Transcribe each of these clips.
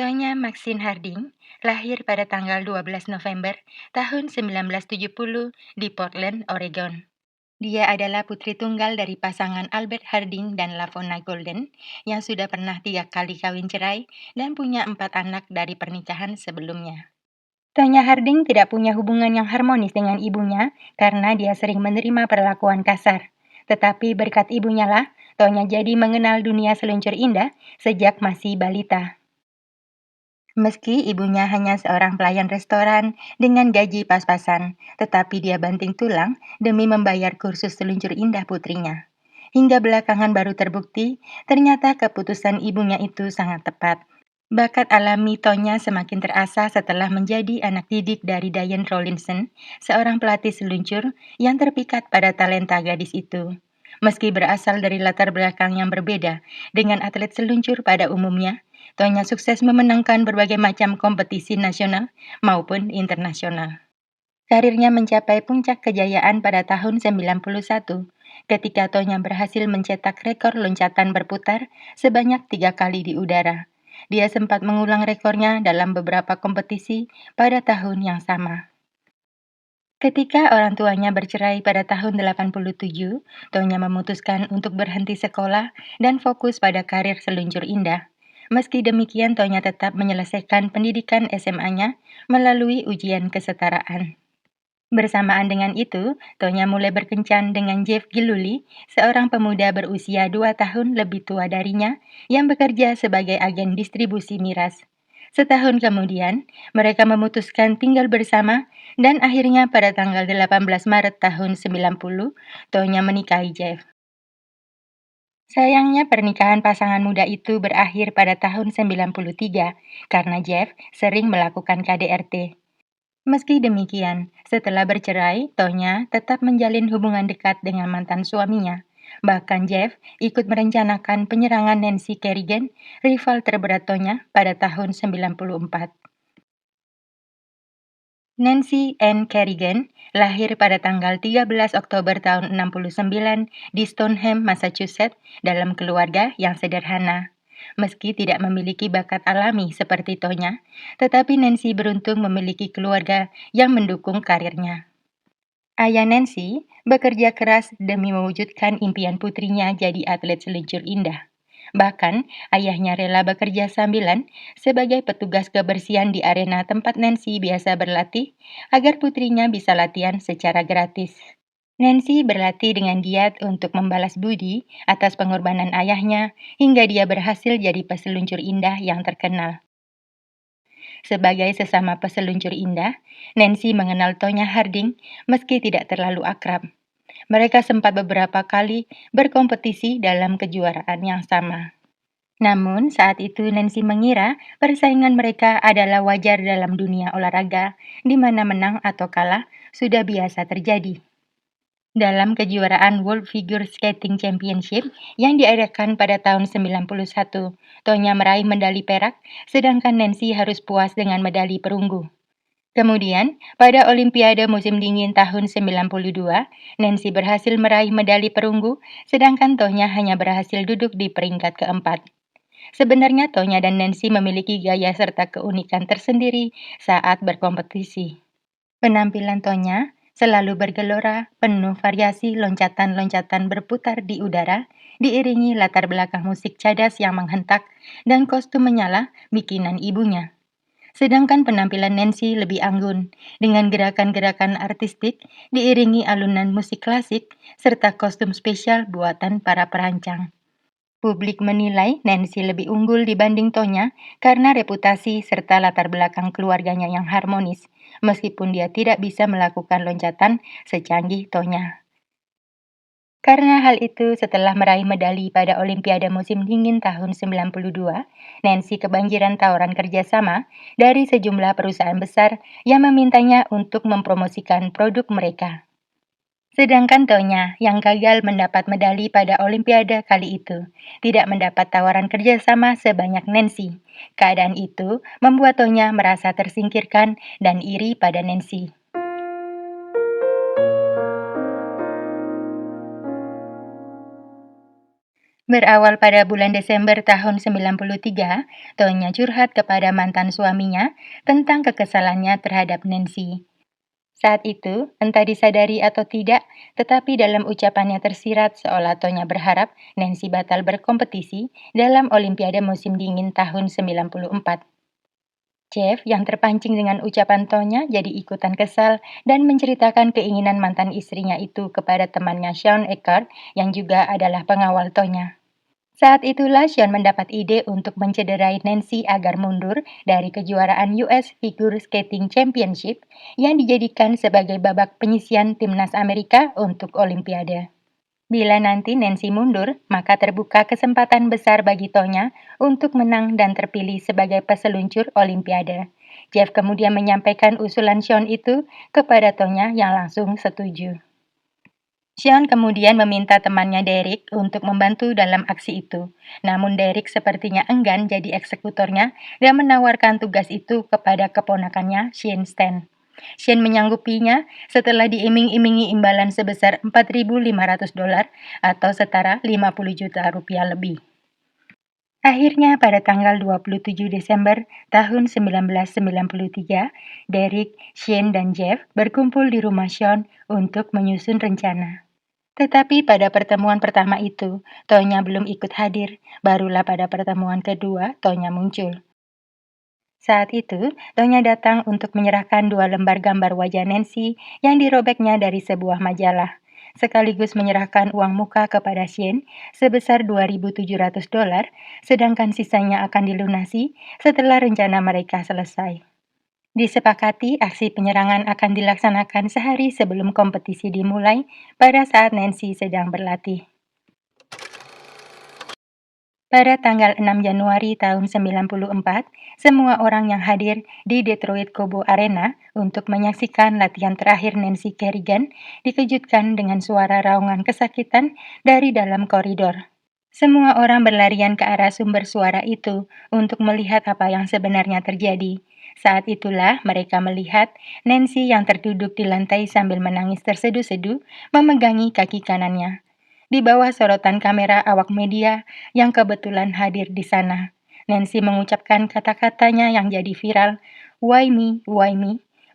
Tonya Maxine Harding lahir pada tanggal 12 November tahun 1970 di Portland, Oregon. Dia adalah putri tunggal dari pasangan Albert Harding dan Lavona Golden yang sudah pernah 3 kali kawin cerai dan punya 4 anak dari pernikahan sebelumnya. Tonya Harding tidak punya hubungan yang harmonis dengan ibunya karena dia sering menerima perlakuan kasar. Tetapi berkat ibunya lah, Tonya jadi mengenal dunia seluncur indah sejak masih balita. Meski ibunya hanya seorang pelayan restoran dengan gaji pas-pasan, tetapi dia banting tulang demi membayar kursus seluncur indah putrinya. Hingga belakangan baru terbukti, ternyata keputusan ibunya itu sangat tepat. Bakat alami Tonya semakin terasa setelah menjadi anak didik dari Diane Rawlinson, seorang pelatih seluncur yang terpikat pada talenta gadis itu. Meski berasal dari latar belakang yang berbeda dengan atlet seluncur pada umumnya, Tonya sukses memenangkan berbagai macam kompetisi nasional maupun internasional. Karirnya mencapai puncak kejayaan pada tahun 91, ketika Tonya berhasil mencetak rekor loncatan berputar sebanyak 3 kali di udara. Dia sempat mengulang rekornya dalam beberapa kompetisi pada tahun yang sama. Ketika orang tuanya bercerai pada tahun 87, Tonya memutuskan untuk berhenti sekolah dan fokus pada karir seluncur indah. Meski demikian, Tonya tetap menyelesaikan pendidikan SMA-nya melalui ujian kesetaraan. Bersamaan dengan itu, Tonya mulai berkencan dengan Jeff Gillooly, seorang pemuda berusia 2 tahun lebih tua darinya yang bekerja sebagai agen distribusi miras. Setahun kemudian, mereka memutuskan tinggal bersama dan akhirnya pada tanggal 18 Maret tahun 90, Tonya menikahi Jeff. Sayangnya pernikahan pasangan muda itu berakhir pada tahun 93 karena Jeff sering melakukan KDRT. Meski demikian, setelah bercerai, Tonya tetap menjalin hubungan dekat dengan mantan suaminya. Bahkan Jeff ikut merencanakan penyerangan Nancy Kerrigan, rival terberat Tonya, pada tahun 94. Nancy Ann Kerrigan lahir pada tanggal 13 Oktober tahun 69 di Stoneham, Massachusetts, dalam keluarga yang sederhana. Meski tidak memiliki bakat alami seperti Tonya, tetapi Nancy beruntung memiliki keluarga yang mendukung karirnya. Ayah Nancy bekerja keras demi mewujudkan impian putrinya jadi atlet seluncur indah. Bahkan, ayahnya rela bekerja sambilan sebagai petugas kebersihan di arena tempat Nancy biasa berlatih agar putrinya bisa latihan secara gratis. Nancy berlatih dengan giat untuk membalas budi atas pengorbanan ayahnya hingga dia berhasil jadi peseluncur indah yang terkenal. Sebagai sesama peseluncur indah, Nancy mengenal Tonya Harding meski tidak terlalu akrab. Mereka sempat beberapa kali berkompetisi dalam kejuaraan yang sama. Namun, saat itu Nancy mengira persaingan mereka adalah wajar dalam dunia olahraga, di mana menang atau kalah sudah biasa terjadi. Dalam kejuaraan World Figure Skating Championship yang diadakan pada tahun 91, Tonya meraih medali perak, sedangkan Nancy harus puas dengan medali perunggu. Kemudian, pada Olimpiade musim dingin tahun 92, Nancy berhasil meraih medali perunggu, sedangkan Tonya hanya berhasil duduk di peringkat keempat. Sebenarnya Tonya dan Nancy memiliki gaya serta keunikan tersendiri saat berkompetisi. Penampilan Tonya selalu bergelora, penuh variasi loncatan-loncatan berputar di udara, diiringi latar belakang musik cadas yang menghentak dan kostum menyala bikinan ibunya. Sedangkan penampilan Nancy lebih anggun, dengan gerakan-gerakan artistik diiringi alunan musik klasik serta kostum spesial buatan para perancang. Publik menilai Nancy lebih unggul dibanding Tonya karena reputasi serta latar belakang keluarganya yang harmonis, meskipun dia tidak bisa melakukan loncatan secanggih Tonya. Karena hal itu, setelah meraih medali pada Olimpiade musim dingin tahun 92, Nancy kebanjiran tawaran kerjasama dari sejumlah perusahaan besar yang memintanya untuk mempromosikan produk mereka. Sedangkan Tonya, yang gagal mendapat medali pada Olimpiade kali itu, tidak mendapat tawaran kerjasama sebanyak Nancy. Keadaan itu membuat Tonya merasa tersingkirkan dan iri pada Nancy. Berawal pada bulan Desember tahun 93, Tonya curhat kepada mantan suaminya tentang kekesalannya terhadap Nancy. Saat itu, entah disadari atau tidak, tetapi dalam ucapannya tersirat seolah Tonya berharap Nancy batal berkompetisi dalam Olimpiade musim dingin tahun 94. Jeff yang terpancing dengan ucapan Tonya jadi ikutan kesal dan menceritakan keinginan mantan istrinya itu kepada temannya Sean Eckhart yang juga adalah pengawal Tonya. Saat itulah Sean mendapat ide untuk mencederai Nancy agar mundur dari kejuaraan US Figure Skating Championship yang dijadikan sebagai babak penyisian timnas Amerika untuk Olimpiade. Bila nanti Nancy mundur, maka terbuka kesempatan besar bagi Tonya untuk menang dan terpilih sebagai peseluncur Olimpiade. Jeff kemudian menyampaikan usulan Sean itu kepada Tonya yang langsung setuju. Sean kemudian meminta temannya Derek untuk membantu dalam aksi itu. Namun Derek sepertinya enggan jadi eksekutornya dan menawarkan tugas itu kepada keponakannya Shane Stan. Shane menyanggupinya setelah diiming-imingi imbalan sebesar $4.500 atau setara 50 juta rupiah lebih. Akhirnya pada tanggal 27 Desember tahun 1993, Derek, Shane, dan Jeff berkumpul di rumah Sean untuk menyusun rencana. Tetapi pada pertemuan pertama itu, Tonya belum ikut hadir, barulah pada pertemuan kedua Tonya muncul. Saat itu, Tonya datang untuk menyerahkan 2 lembar gambar wajah Nancy yang dirobeknya dari sebuah majalah, sekaligus menyerahkan uang muka kepada Shane sebesar $2.700, sedangkan sisanya akan dilunasi setelah rencana mereka selesai. Disepakati aksi penyerangan akan dilaksanakan sehari sebelum kompetisi dimulai pada saat Nancy sedang berlatih. Pada tanggal 6 Januari tahun 94, semua orang yang hadir di Detroit Cobo Arena untuk menyaksikan latihan terakhir Nancy Kerrigan dikejutkan dengan suara raungan kesakitan dari dalam koridor. Semua orang berlarian ke arah sumber suara itu untuk melihat apa yang sebenarnya terjadi. Saat itulah mereka melihat Nancy yang terduduk di lantai sambil menangis terseduh-seduh memegangi kaki kanannya. Di bawah sorotan kamera awak media yang kebetulan hadir di sana, Nancy mengucapkan kata-katanya yang jadi viral, why me,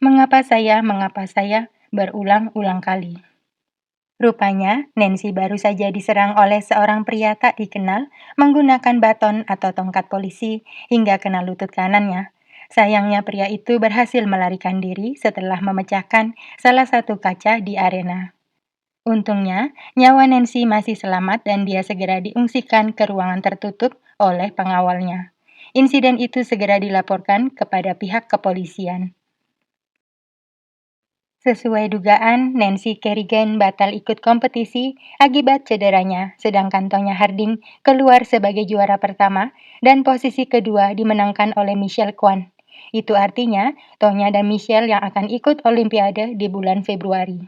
mengapa saya, berulang-ulang kali. Rupanya, Nancy baru saja diserang oleh seorang pria tak dikenal menggunakan baton atau tongkat polisi hingga kena lutut kanannya. Sayangnya pria itu berhasil melarikan diri setelah memecahkan salah satu kaca di arena. Untungnya, nyawa Nancy masih selamat dan dia segera diungsikan ke ruangan tertutup oleh pengawalnya. Insiden itu segera dilaporkan kepada pihak kepolisian. Sesuai dugaan, Nancy Kerrigan batal ikut kompetisi akibat cederanya, sedangkan Tonya Harding keluar sebagai juara pertama dan posisi kedua dimenangkan oleh Michelle Kwan. Itu artinya Tonya dan Michelle yang akan ikut Olimpiade di bulan Februari.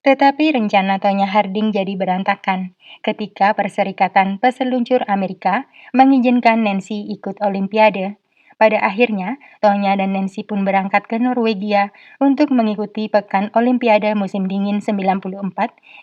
Tetapi rencana Tonya Harding jadi berantakan ketika Perserikatan Peseluncur Amerika mengizinkan Nancy ikut Olimpiade. Pada akhirnya, Tonya dan Nancy pun berangkat ke Norwegia untuk mengikuti Pekan Olimpiade musim dingin 94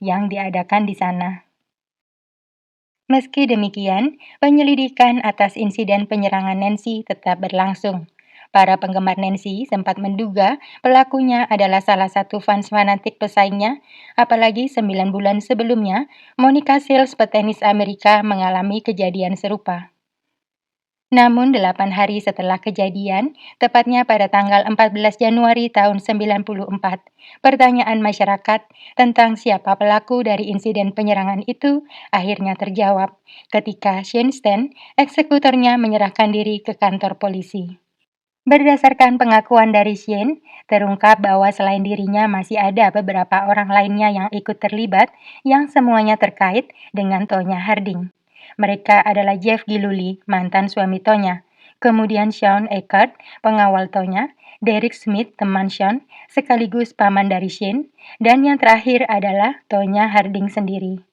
yang diadakan di sana. Meski demikian, penyelidikan atas insiden penyerangan Nancy tetap berlangsung. Para penggemar Nancy sempat menduga pelakunya adalah salah satu fans fanatik pesaingnya, apalagi 9 bulan sebelumnya, Monica Seles petenis Amerika mengalami kejadian serupa. Namun 8 hari setelah kejadian, tepatnya pada tanggal 14 Januari tahun 94, pertanyaan masyarakat tentang siapa pelaku dari insiden penyerangan itu akhirnya terjawab ketika Shenstein, eksekutornya menyerahkan diri ke kantor polisi. Berdasarkan pengakuan dari Shane, terungkap bahwa selain dirinya masih ada beberapa orang lainnya yang ikut terlibat yang semuanya terkait dengan Tonya Harding. Mereka adalah Jeff Gillooly, mantan suami Tonya, kemudian Sean Eckert, pengawal Tonya, Derek Smith, teman Sean, sekaligus paman dari Shane, dan yang terakhir adalah Tonya Harding sendiri.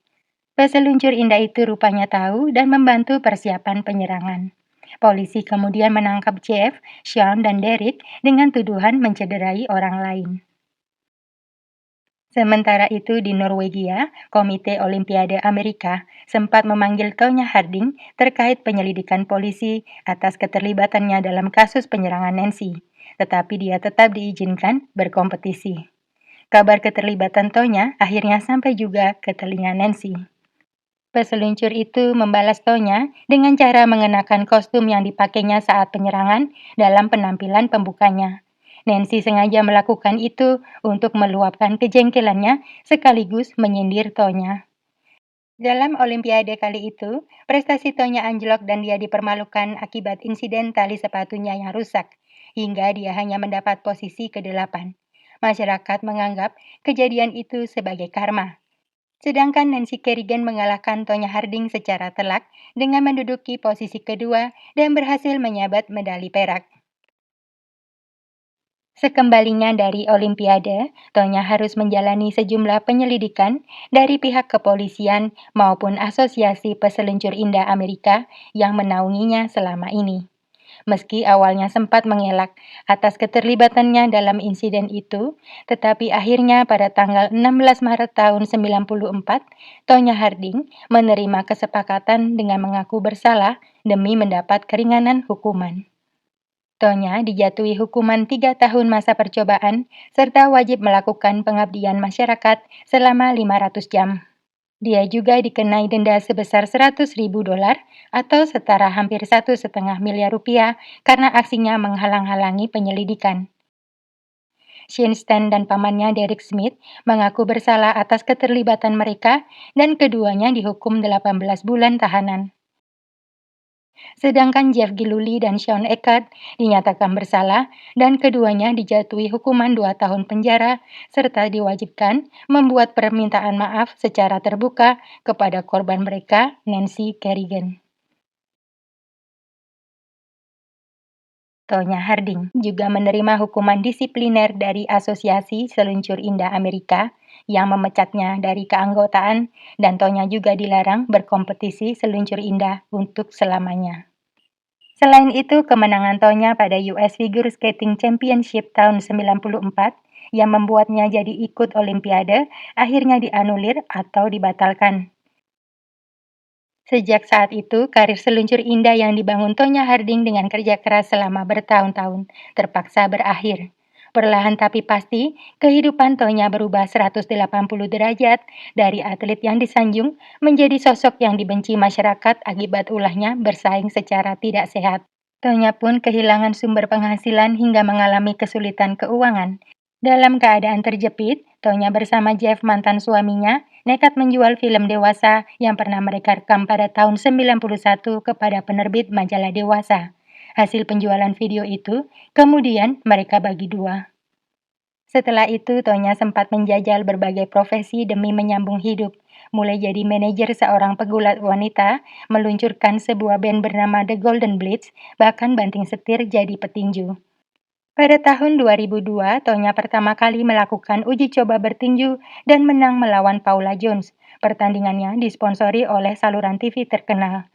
Peseluncur indah itu rupanya tahu dan membantu persiapan penyerangan. Polisi kemudian menangkap Jeff, Sean, dan Derek dengan tuduhan mencederai orang lain. Sementara itu di Norwegia, Komite Olimpiade Amerika sempat memanggil Tonya Harding terkait penyelidikan polisi atas keterlibatannya dalam kasus penyerangan Nancy, tetapi dia tetap diizinkan berkompetisi. Kabar keterlibatan Tonya akhirnya sampai juga ke telinga Nancy. Peseluncur itu membalas Tonya dengan cara mengenakan kostum yang dipakainya saat penyerangan dalam penampilan pembukanya. Nancy sengaja melakukan itu untuk meluapkan kejengkelannya sekaligus menyindir Tonya. Dalam Olimpiade kali itu, prestasi Tonya anjlok dan dia dipermalukan akibat insiden tali sepatunya yang rusak, hingga dia hanya mendapat posisi ke-8. Masyarakat menganggap kejadian itu sebagai karma. Sedangkan Nancy Kerrigan mengalahkan Tonya Harding secara telak dengan menduduki posisi kedua dan berhasil menyabat medali perak. Sekembalinya dari Olimpiade, Tonya harus menjalani sejumlah penyelidikan dari pihak kepolisian maupun Asosiasi Peseluncur Indah Amerika yang menaunginya selama ini. Meski awalnya sempat mengelak atas keterlibatannya dalam insiden itu, tetapi akhirnya pada tanggal 16 Maret tahun 94, Tonya Harding menerima kesepakatan dengan mengaku bersalah demi mendapat keringanan hukuman. Tonya dijatuhi hukuman 3 tahun masa percobaan serta wajib melakukan pengabdian masyarakat selama 500 jam. Dia juga dikenai denda sebesar 100.000 dolar atau setara hampir 1,5 miliar rupiah karena aksinya menghalang-halangi penyelidikan. Shenstein dan pamannya Derek Smith mengaku bersalah atas keterlibatan mereka dan keduanya dihukum 18 bulan tahanan. Sedangkan Jeff Gillooly dan Sean Eckert dinyatakan bersalah dan keduanya dijatuhi hukuman 2 tahun penjara serta diwajibkan membuat permintaan maaf secara terbuka kepada korban mereka, Nancy Kerrigan. Tonya Harding juga menerima hukuman disipliner dari Asosiasi Seluncur Indah Amerika yang memecatnya dari keanggotaan dan Tonya juga dilarang berkompetisi seluncur indah untuk selamanya. Selain itu, kemenangan Tonya pada US Figure Skating Championship tahun 94 yang membuatnya jadi ikut Olimpiade akhirnya dianulir atau dibatalkan. Sejak saat itu, karir seluncur indah yang dibangun Tonya Harding dengan kerja keras selama bertahun-tahun terpaksa berakhir. Perlahan tapi pasti, kehidupan Tonya berubah 180 derajat dari atlet yang disanjung menjadi sosok yang dibenci masyarakat akibat ulahnya bersaing secara tidak sehat. Tonya pun kehilangan sumber penghasilan hingga mengalami kesulitan keuangan. Dalam keadaan terjepit, Tonya bersama Jeff, mantan suaminya, nekat menjual film dewasa yang pernah mereka rekam pada tahun 91 kepada penerbit majalah dewasa. Hasil penjualan video itu kemudian mereka bagi dua. Setelah itu, Tonya sempat menjajal berbagai profesi demi menyambung hidup, mulai jadi manajer seorang pegulat wanita, meluncurkan sebuah band bernama The Golden Blitz, bahkan banting setir jadi petinju. Pada tahun 2002, Tonya pertama kali melakukan uji coba bertinju dan menang melawan Paula Jones. Pertandingannya disponsori oleh saluran TV terkenal.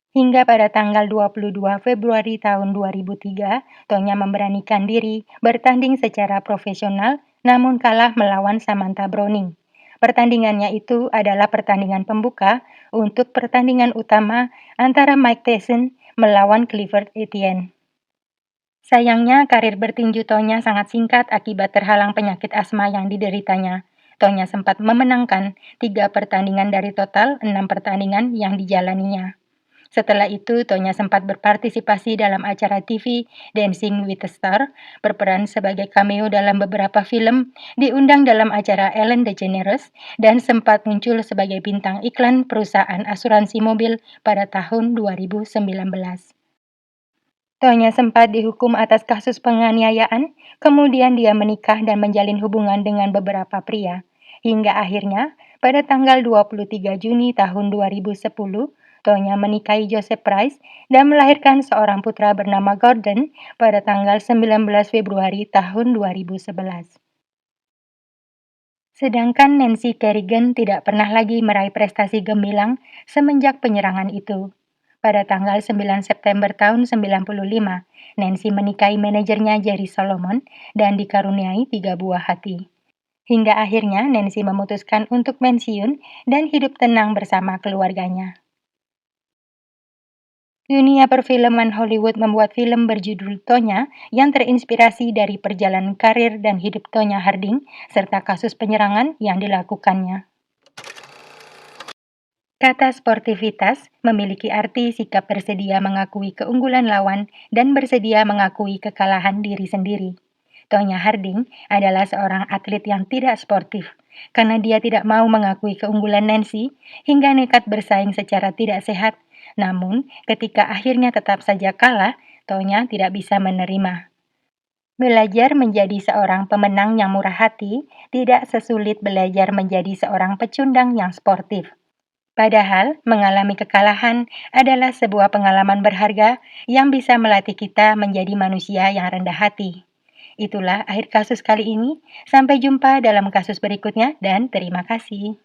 Hingga pada tanggal 22 Februari tahun 2003, Tonya memberanikan diri bertanding secara profesional namun kalah melawan Samantha Browning. Pertandingannya itu adalah pertandingan pembuka untuk pertandingan utama antara Mike Tyson melawan Clifford Etienne. Sayangnya, karir bertinju Tonya sangat singkat akibat terhalang penyakit asma yang dideritanya. Tonya sempat memenangkan 3 pertandingan dari total 6 pertandingan yang dijalaninya. Setelah itu, Tonya sempat berpartisipasi dalam acara TV Dancing with the Stars, berperan sebagai cameo dalam beberapa film, diundang dalam acara Ellen DeGeneres, dan sempat muncul sebagai bintang iklan perusahaan asuransi mobil pada tahun 2019. Tonya sempat dihukum atas kasus penganiayaan, kemudian dia menikah dan menjalin hubungan dengan beberapa pria. Hingga akhirnya, pada tanggal 23 Juni tahun 2010, Tonya menikahi Joseph Price dan melahirkan seorang putra bernama Gordon pada tanggal 19 Februari tahun 2011. Sedangkan Nancy Kerrigan tidak pernah lagi meraih prestasi gemilang semenjak penyerangan itu. Pada tanggal 9 September tahun 95, Nancy menikahi manajernya Jerry Solomon dan dikaruniai 3 buah hati. Hingga akhirnya Nancy memutuskan untuk pensiun dan hidup tenang bersama keluarganya. Dunia perfilman Hollywood membuat film berjudul Tonya yang terinspirasi dari perjalanan karir dan hidup Tonya Harding serta kasus penyerangan yang dilakukannya. Kata sportivitas memiliki arti sikap bersedia mengakui keunggulan lawan dan bersedia mengakui kekalahan diri sendiri. Tonya Harding adalah seorang atlet yang tidak sportif karena dia tidak mau mengakui keunggulan Nancy hingga nekat bersaing secara tidak sehat. Namun, ketika akhirnya tetap saja kalah, Tonya tidak bisa menerima. Belajar menjadi seorang pemenang yang murah hati tidak sesulit belajar menjadi seorang pecundang yang sportif. Padahal, mengalami kekalahan adalah sebuah pengalaman berharga yang bisa melatih kita menjadi manusia yang rendah hati. Itulah akhir kasus kali ini. Sampai jumpa dalam kasus berikutnya dan terima kasih.